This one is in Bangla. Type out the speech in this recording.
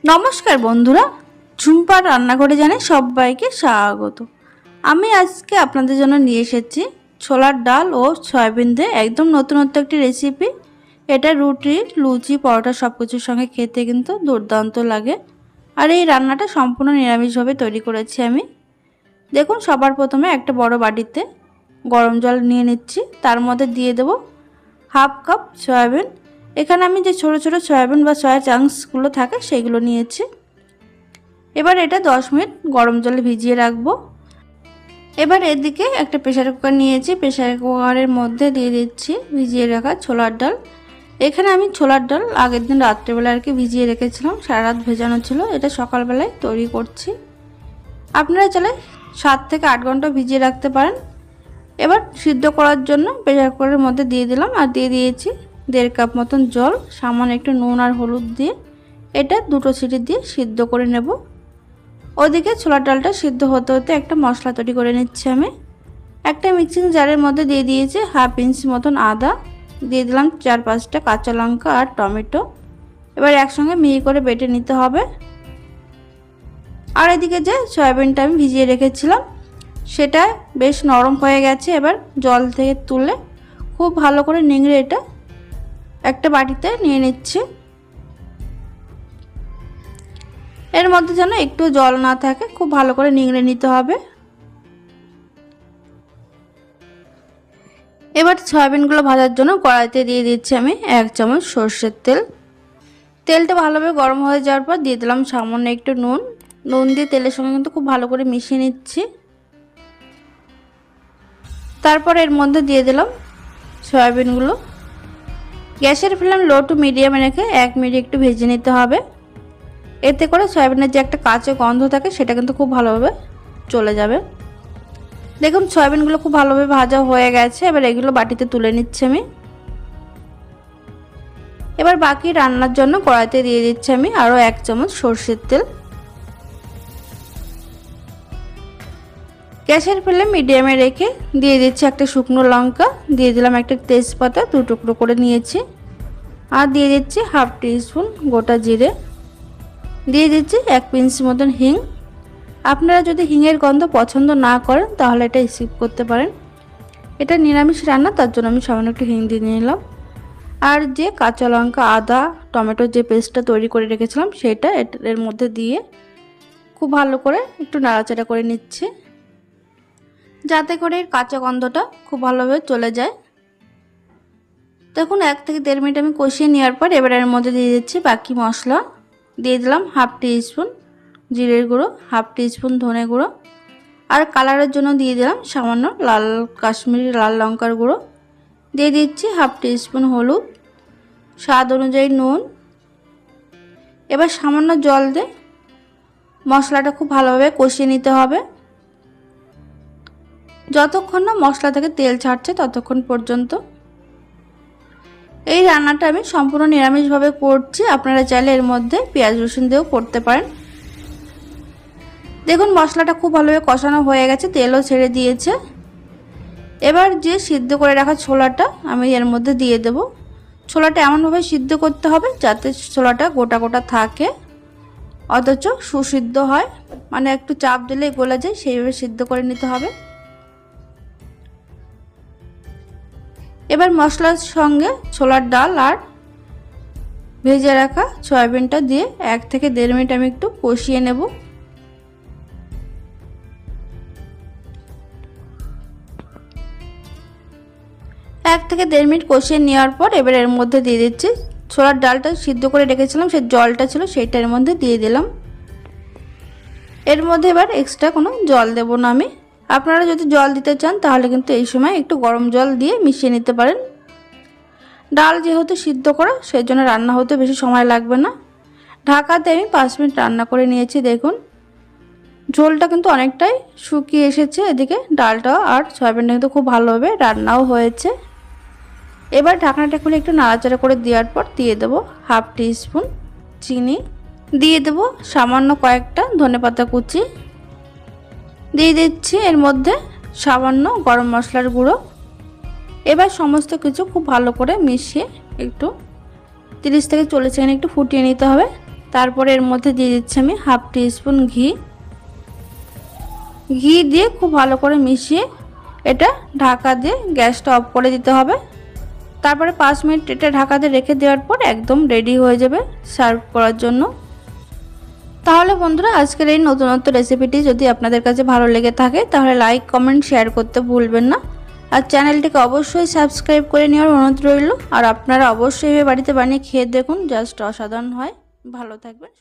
নমস্কার বন্ধুরা, ঝুম্পার রান্নাঘরে জানাই সবাইকে স্বাগত। আমি আজকে আপনাদের জন্য নিয়ে এসেছি ছোলার ডাল ও সয়াবিন দিয়ে একদম নতুনত্ব একটি রেসিপি। এটা রুটি, লুচি, পরোটা সব কিছুর সঙ্গে খেতে কিন্তু দুর্দান্ত লাগে। আর এই রান্নাটা সম্পূর্ণ নিরামিষভাবে তৈরি করেছি আমি। দেখুন, সবার প্রথমে একটা বড় বাটিতে গরম জল নিয়ে নিচ্ছি। তার মধ্যে দিয়ে দেব হাফ কাপ সয়াবিন। এখানে আমি যে ছোট ছোট সয়াবিন বা সয়া চাংসগুলো থাকে সেইগুলো নিয়েছি। এবার এটা 10 মিনিট গরম জলে ভিজিয়ে রাখবো। এবার এদিকে একটা প্রেসার কুকার নিয়েছি। প্রেসার কুকারের মধ্যে দিয়ে দিচ্ছি ভিজিয়ে রাখা ছোলার ডাল। এখানে আমি ছোলার ডাল আগের দিন রাত্রেবেলা আর কি ভিজিয়ে রেখেছিলাম, সারা রাত ভেজানো ছিল। এটা সকালবেলায় তৈরি করছি। আপনারা চাইলে 7 থেকে 8 ঘন্টা ভিজিয়ে রাখতে পারেন। এবার সিদ্ধ করার জন্য প্রেসার কুকারের মধ্যে দিয়ে দিলাম আর দিয়ে দিয়েছি 1.5 কাপ মতন জল, সামান্য একটু নুন আর হলুদ দিয়ে এটা 2টো সিটি দিয়ে সিদ্ধ করে নেব। ওদিকে ছোলার ডালটা সিদ্ধ হতে হতে একটা মশলা তৈরি করে নিচ্ছি আমি। একটা মিক্সিং জারের মধ্যে দিয়ে দিয়েছি হাফ ইঞ্চি মতন আদা, দিয়ে দিলাম 4-5টা কাঁচা লঙ্কা আর টমেটো। এবার একসঙ্গে মিহি করে বেটে নিতে হবে। আর এদিকে যে সয়াবিনটা আমি ভিজিয়ে রেখেছিলাম সেটা বেশ নরম হয়ে গেছে। এবার জল থেকে তুলে খুব ভালো করে নিংড়ে এটা একটা বাটিতে নিয়ে নিচ্ছি। এর মধ্যে যেন একটু জল না থাকে, খুব ভালো করে নিংড়ে নিতে হবে। এবার সয়াবিনগুলো ভাজার জন্য কড়াইতে দিয়ে দিচ্ছি আমি 1 চামচ সরষের তেল। তেলটা ভালোভাবে গরম হয়ে যাওয়ার পর দিয়ে দিলাম সামান্য একটু নুন দিয়ে তেলের সঙ্গে কিন্তু খুব ভালো করে মিশিয়ে নিচ্ছি। তারপর এর মধ্যে দিয়ে দিলাম সয়াবিনগুলো। গ্যাসের ফ্লেম লো টু মিডিয়ামে রেখে 1 মিনিট একটু ভেজে নিতে হবে। এতে করে সয়াবিনের যে একটা কাঁচা গন্ধ থাকে সেটা কিন্তু খুব ভালোভাবে চলে যাবে। দেখুন, সয়াবিনগুলো খুব ভালোভাবে ভাজা হয়ে গেছে। এবার এগুলো বাটিতে তুলে নিচ্ছি আমি। এবার বাকি রান্নার জন্য কড়াইতে দিয়ে দিচ্ছি আমি আরও 1 চামচ সরষের তেল। গ্যাসের ফ্লেম মিডিয়ামে রেখে দিয়ে দিচ্ছি একটা শুকনো লঙ্কা, দিয়ে দিলাম একটা তেজপাতা 2 টুকরো করে নিয়েছি, আর দিয়ে দিচ্ছি হাফ টিস্পুন গোটা জিরে, দিয়ে দিচ্ছি 1 পিঞ্চ মতন হিং। আপনারা যদি হিঙের গন্ধ পছন্দ না করেন তাহলে এটা স্কিপ করতে পারেন। এটা নিরামিষ রান্না, তার জন্য আমি সামান্য একটু হিং দিয়ে নিলাম। আর যে কাঁচা লঙ্কা, আদা, টমেটোর যে পেস্টটা তৈরি করে রেখেছিলাম সেটা এর মধ্যে দিয়ে খুব ভালো করে একটু নাড়াচাড়া করে নিচ্ছি, যাতে করে এর কাঁচা গন্ধটা খুব ভালোভাবে চলে যায়। দেখুন, 1 থেকে 1.5 মিনিট আমি কষিয়ে নেওয়ার পর এবার এর মধ্যে দিয়ে দিচ্ছি বাকি মশলা। দিয়ে দিলাম হাফ টিস্পুন জিরের গুঁড়ো, হাফ টিস্পুন ধনে গুঁড়ো, আর কালারের জন্য দিয়ে দিলাম সামান্য কাশ্মীরি লাল লঙ্কার গুঁড়ো। দিয়ে দিচ্ছি হাফ টিস্পুন হলুদ, স্বাদ অনুযায়ী নুন। এবার সামান্য জল দিয়ে মশলাটা খুব ভালোভাবে কষিয়ে নিতে হবে। যতক্ষণ না মশলা থেকে তেল ছাড়ছে ততক্ষণ পর্যন্ত। এই রান্নাটা আমি সম্পূর্ণ নিরামিষভাবে করছি, আপনারা চাইলে এর মধ্যে পেঁয়াজ রসুন দিয়েও করতে পারেন। দেখুন, মশলাটা খুব ভালোভাবে কষানো হয়ে গেছে, তেলও ছেড়ে দিয়েছে। এবার যে সিদ্ধ করে রাখা ছোলাটা আমি এর মধ্যে দিয়ে দেব। ছোলাটা এমনভাবে সিদ্ধ করতে হবে যাতে ছোলাটা গোটা গোটা থাকে অথচ সুসিদ্ধ হয়, মানে একটু চাপ দিলে গলে যায়, সেইভাবে সিদ্ধ করে নিতে হবে। এবার মশলার সঙ্গে ছোলার ডাল আর ভেজে রাখা সয়াবিনটা দিয়ে 1 থেকে 1.5 মিনিট আমি একটু কষিয়ে নেব। এক থেকে 1.5 মিনিট কষিয়ে নেওয়ার পর এবার এর মধ্যে দিয়ে দিচ্ছি ছোলার ডালটা সিদ্ধ করে রেখেছিলাম, সেই জলটা ছিল সেইটার মধ্যে দিয়ে দিলাম। এর মধ্যে এবার এক্সট্রা কোনো জল দেব না আমি। আপনারা যদি জল দিতে চান তাহলে কিন্তু এই সময় একটু গরম জল দিয়ে মিশিয়ে নিতে পারেন। ডাল যেহেতু সিদ্ধ করা সেই জন্য রান্না হতে বেশি সময় লাগবে না। ঢাকাতে আমি 5 মিনিট রান্না করে নিয়েছি। দেখুন, ঝোলটা কিন্তু অনেকটাই শুকিয়ে এসেছে। এদিকে ডালটা আর সয়াবিনটা কিন্তু খুব ভালোভাবে রান্নাও হয়েছে। এবার ঢাকনাটা খুলে একটু নাড়াচাড়া করে দেওয়ার পর দিয়ে দেবো হাফ টিস্পুন চিনি, দিয়ে দেবো সামান্য কয়েকটা ধনেপাতা কুচি, দিয়ে দিচ্ছি এর মধ্যে সামান্য গরম মশলার গুঁড়ো। এবার সমস্ত কিছু খুব ভালো করে মিশিয়ে একটু 30 থেকে 40 সেকেন্ড একটু ফুটিয়ে নিতে হবে। তারপরে এর মধ্যে দিয়ে দিচ্ছি আমি হাফ টিস্পুন ঘি। ঘি দিয়ে খুব ভালো করে মিশিয়ে এটা ঢাকা দিয়ে গ্যাসটা অফ করে দিতে হবে। তারপরে 5 মিনিট এটা ঢাকা দিয়ে রেখে দেওয়ার পর একদম রেডি হয়ে যাবে সার্ভ করার জন্য। তাহলে বন্ধুরা আজকের এই নতুনত্ব রেসিপিটি যদি আপনাদের কাছে ভালো লেগে থাকে তাহলে লাইক কমেন্ট শেয়ার করতে ভুলবেন না। আর চ্যানেলটিকে অবশ্যই সাবস্ক্রাইব করে নেওয়ার অনুরোধ রইল। আর আপনারা অবশ্যই বাড়িতে বানিয়ে খেয়ে দেখুন, জাস্ট অসাধারণ হয়। ভালো থাকবেন।